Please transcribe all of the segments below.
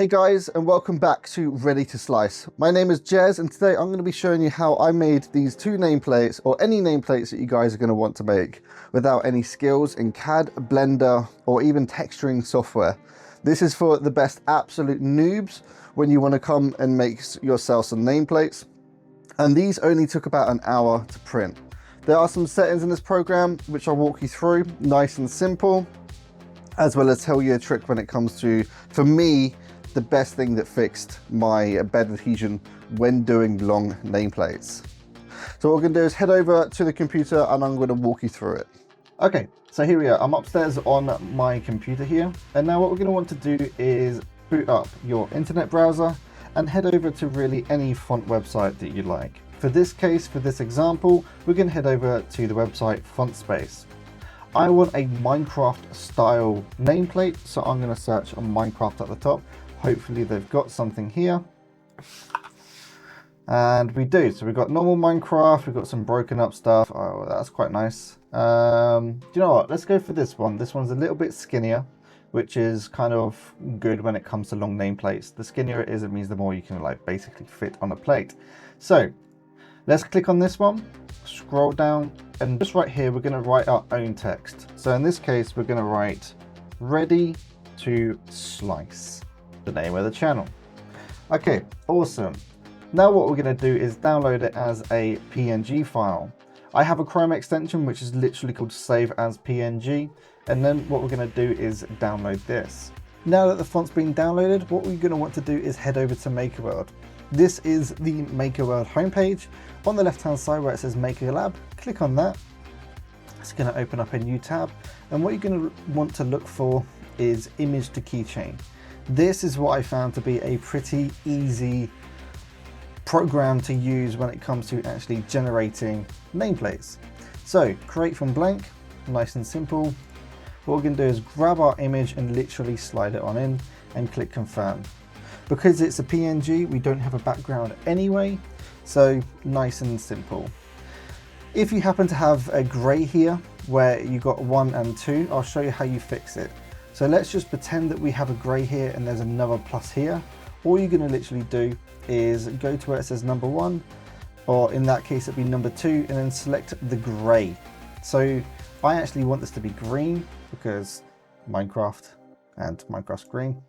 Hey guys, and welcome back to Ready to Slice. My name is Jez, and today I'm going to be showing you how I made these two nameplates, or any nameplates that you guys are going to want to make without any skills in CAD, Blender, or even texturing software. This is for the best absolute noobs when you want to come and make yourself some nameplates. And these only took about an hour to print. There are some settings in this program which I'll walk you through, nice and simple, as well as tell you a trick when it comes to, for me, the best thing that fixed my bed adhesion when doing long nameplates. So what we're going to do is head over to the computer and I'm going to walk you through it. Okay, so here we are. I'm upstairs on my computer here. And now what we're going to want to do is boot up your internet browser and head over to really any font website that you like. For this case, for this example, we're going to head over to the website FontSpace. I want a Minecraft style nameplate, so I'm going to search on Minecraft at the top. Hopefully they've got something here. And we do. So we've got normal Minecraft, we've got some broken up stuff. Oh, that's quite nice. Do you know what? Let's go for this one. This one's a little bit skinnier, which is kind of good when it comes to long nameplates. The skinnier it is, it means the more you can like basically fit on a plate. So let's click on this one, scroll down, and just right here, we're going to write our own text. So in this case, we're going to write Ready to Slice, the name of the channel. Okay, awesome. Now what we're going to do is download it as a PNG file. I have a Chrome extension which is literally called Save as PNG, and then what we're going to do is download this. Now that the font's been downloaded, what we're going to want to do is head over to MakerWorld. This is the MakerWorld homepage. On the left hand side where it says Maker Lab, click on that. It's going to open up a new tab, and what you're going to want to look for is image to keychain. This is what I found to be a pretty easy program to use when it comes to actually generating nameplates. So create from blank, nice and simple. What we're going to do is grab our image and literally slide it on in and click confirm. Because it's a PNG, we don't have a background anyway, so nice and simple. If you happen to have a gray here where you got 1 and 2, I'll show you how you fix it. So let's just pretend that we have a gray here and there's another plus here. All you're going to literally do is go to where it says number 1, or in that case it'd be number 2, and then select the gray. So I actually want this to be green because Minecraft and Minecraft's green.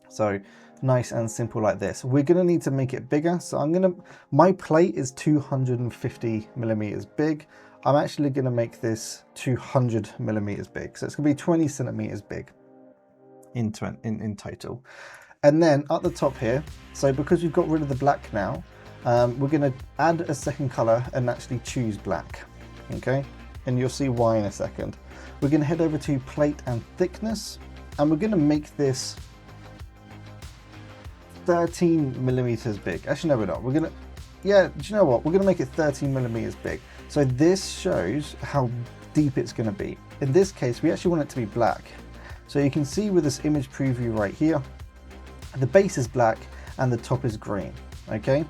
So nice and simple like this. We're going to need to make it bigger. So my plate is 250 millimeters big. I'm actually going to make this 200 millimeters big. So it's going to be 20 centimeters big in total. And then at the top here, so because we've got rid of the black now, we're going to add a second color and actually choose black. Okay. And you'll see why in a second. We're going to head over to plate and thickness, and we're going to make this 13 millimeters big. Actually, no, we're not. We're going to, yeah, do you know what? We're going to make it 13 millimeters big. So this shows how deep it's going to be. In this case, we actually want it to be black. So you can see with this image preview right here, the base is black and the top is green. Okay.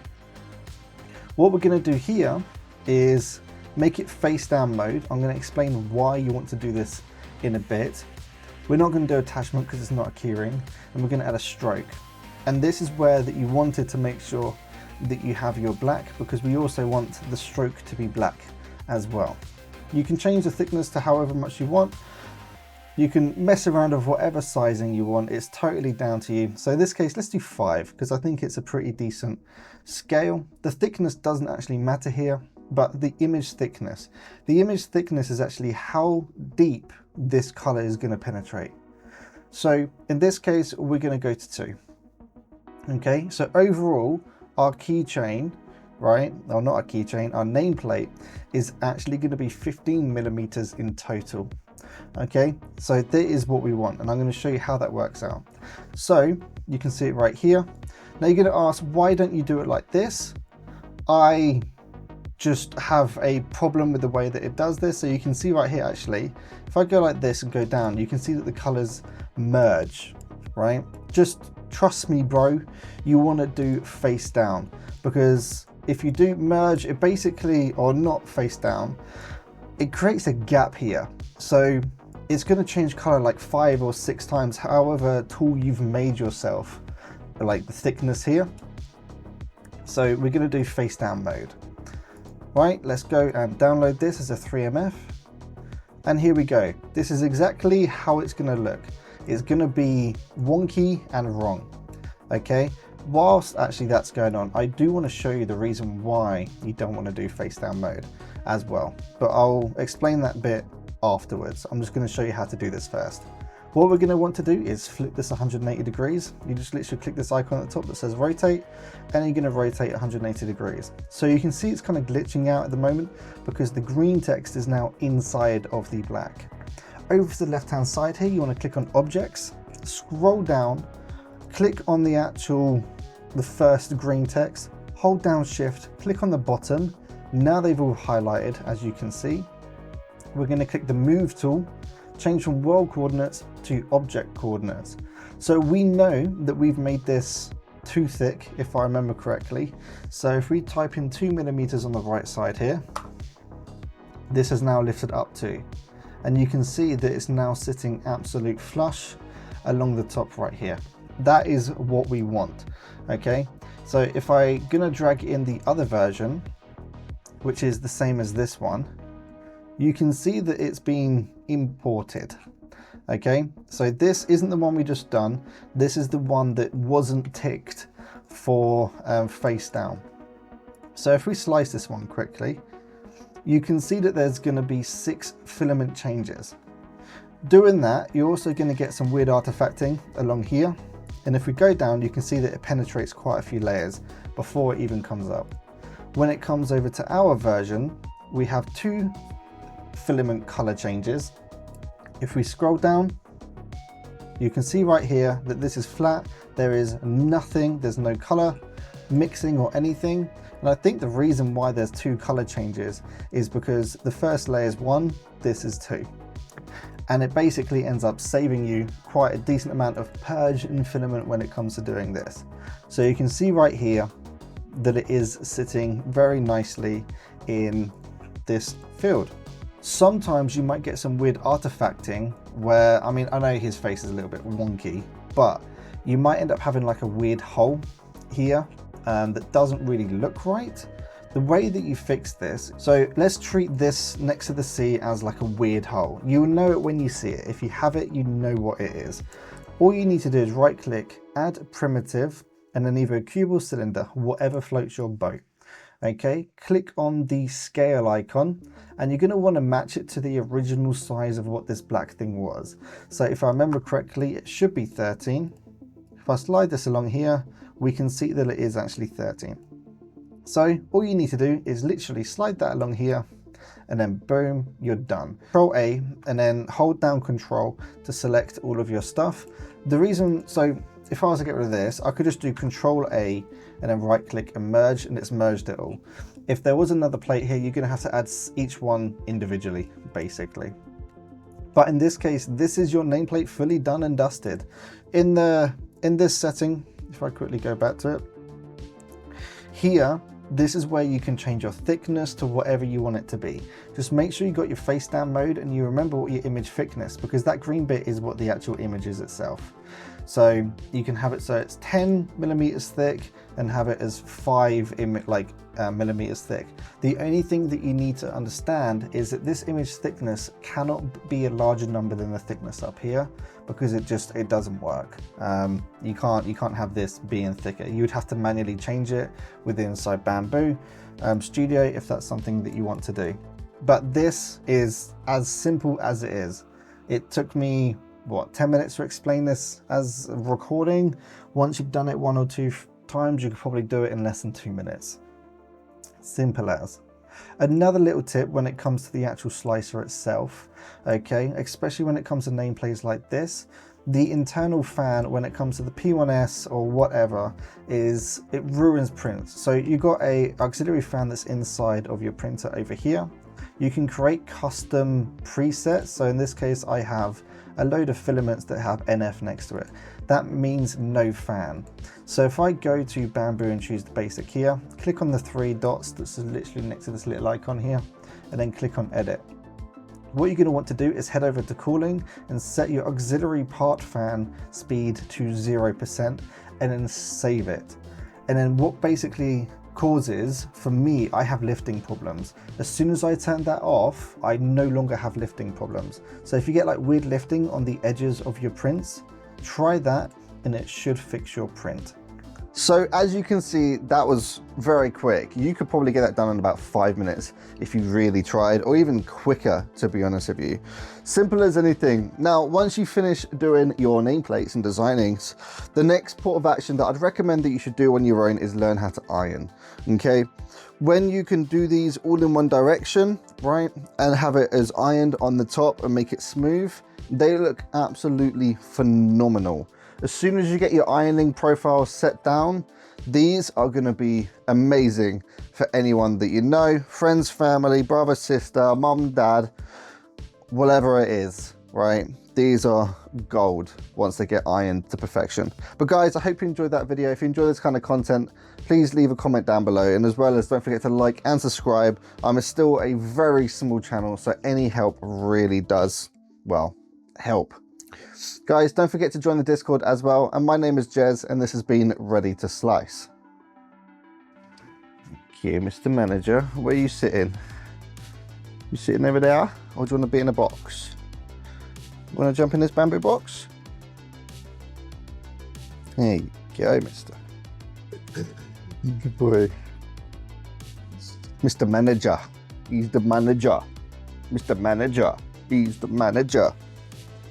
What we're going to do here is make it face down mode. I'm going to explain why you want to do this in a bit. We're not going to do attachment because it's not a keyring, and we're going to add a stroke. And this is where that you wanted to make sure that you have your black, because we also want the stroke to be black as well. You can change the thickness to however much you want. You can mess around with whatever sizing you want. It's totally down to you. So in this case, let's do 5 because I think it's a pretty decent scale. The thickness doesn't actually matter here, but the image thickness. The image thickness is actually how deep this color is going to penetrate. So in this case, we're going to go to 2. Okay, so overall, our keychain, right, or not a keychain, our nameplate is actually going to be 15 millimeters in total. Okay, so that is what we want, and I'm going to show you how that works out. So you can see it right here. Now you're going to ask, why don't you do it like this? I just have a problem with the way that it does this. So you can see right here, actually, if I go like this and go down, you can see that the colors merge, right? Just trust me, bro, you want to do face down, because if you do merge, it basically, or not face down, it creates a gap here. So it's going to change color like 5 or 6 times, however tall you've made yourself, like the thickness here. So we're going to do face down mode. Right, let's go and download this as a 3MF. And here we go. This is exactly how it's going to look. It's going to be wonky and wrong. Okay, whilst actually that's going on, I do want to show you the reason why you don't want to do face down mode as well, but I'll explain that bit afterwards. I'm just going to show you how to do this first. What we're going to want to do is flip this 180 degrees. You just literally click this icon at the top that says rotate, and you're going to rotate 180 degrees. So you can see it's kind of glitching out at the moment because the green text is now inside of the black. Over to the left hand side here, you want to click on objects, scroll down, click on the first green text, hold down shift, click on the bottom. Now they've all highlighted, as you can see. We're going to click the move tool, change from world coordinates to object coordinates. So we know that we've made this too thick, if I remember correctly. So if we type in 2 millimeters on the right side here, this is now lifted up to, and you can see that it's now sitting absolute flush along the top right here. That is what we want. Okay, so if I'm gonna drag in the other version, which is the same as this one, you can see that it's been imported. Okay, so this isn't the one we just done. This is the one that wasn't ticked for face down. So if we slice this one quickly, you can see that there's going to be 6 filament changes. Doing that, you're also going to get some weird artifacting along here. And if we go down, you can see that it penetrates quite a few layers before it even comes up. When it comes over to our version, we have 2 filament color changes. If we scroll down, you can see right here that this is flat. There is nothing, there's no color mixing or anything. And I think the reason why there's 2 color changes is because the first layer is 1, this is 2. And it basically ends up saving you quite a decent amount of purge and filament when it comes to doing this. So you can see right here that it is sitting very nicely in this field. Sometimes you might get some weird artifacting where, I mean, I know his face is a little bit wonky, but you might end up having like a weird hole here that doesn't really look right. The way that you fix this, so let's treat this next to the C as like a weird hole. You'll know it when you see it. If you have it, you know what it is. All you need to do is right click, add primitive, and then either a cube or cylinder, whatever floats your boat. Okay, click on the scale icon, and you're going to want to match it to the original size of what this black thing was. So if I remember correctly, it should be 13. If I slide this along here, we can see that it is actually 13. So all you need to do is literally slide that along here, and then boom, you're done. Control A, and then hold down Control to select all of your stuff. The reason, so if I was to get rid of this, I could just do Control A and then right click and merge, and it's merged it all. If there was another plate here, you're going to have to add each one individually, basically. But in this case, this is your nameplate fully done and dusted. In this setting, if I quickly go back to it, here, this is where you can change your thickness to whatever you want it to be. Just make sure you got your face down mode and you remember what your image thickness, because that green bit is what the actual image is itself. So you can have it so it's 10 millimeters thick and have it as 5 millimeters thick. The only thing that you need to understand is that this image thickness cannot be a larger number than the thickness up here, because it doesn't work. You can't have this being thicker. You would have to manually change it within inside Bamboo Studio if that's something that you want to do. But this is as simple as it is. It took me, what, 10 minutes to explain this as a recording. Once you've done it 1 or 2 times, you could probably do it in less than 2 minutes. Simple as. Another little tip when it comes to the actual slicer itself, okay, especially when it comes to nameplates like this, the internal fan, when it comes to the P1S or whatever, it ruins prints. So you've got a auxiliary fan that's inside of your printer over here. You can create custom presets. So in this case, I have a load of filaments that have NF next to it. That means no fan. So if I go to Bamboo and choose the basic here, click on the 3 dots that's literally next to this little icon here, and then click on edit. What you're going to want to do is head over to cooling and set your auxiliary part fan speed to 0% and then save it. And then what basically causes, for me, I have lifting problems. As soon as I turn that off, I no longer have lifting problems. So if you get like weird lifting on the edges of your prints, try that and it should fix your print. So as you can see, that was very quick. You could probably get that done in about 5 minutes if you really tried, or even quicker, to be honest with you. Simple as anything. Now, once you finish doing your nameplates and designing, the next port of action that I'd recommend that you should do on your own is learn how to iron, okay? When you can do these all in one direction, right, and have it as ironed on the top and make it smooth, they look absolutely phenomenal. As soon as you get your ironing profile set down, these are going to be amazing for anyone that you know, friends, family, brother, sister, mom, dad, whatever it is, right? These are gold once they get ironed to perfection. But guys, I hope you enjoyed that video. If you enjoy this kind of content, please leave a comment down below, and as well as don't forget to like and subscribe. I'm still a very small channel, so any help really does, well, help. Guys, don't forget to join the Discord as well. And my name is Jez, and this has been Ready to Slice. Okay, Mr. Manager, where are you sitting? You sitting over there, or do you want to be in a box? You want to jump in this bamboo box? There you go, mister. Good boy. Mr. Manager. He's the manager. Mr. Manager. He's the manager.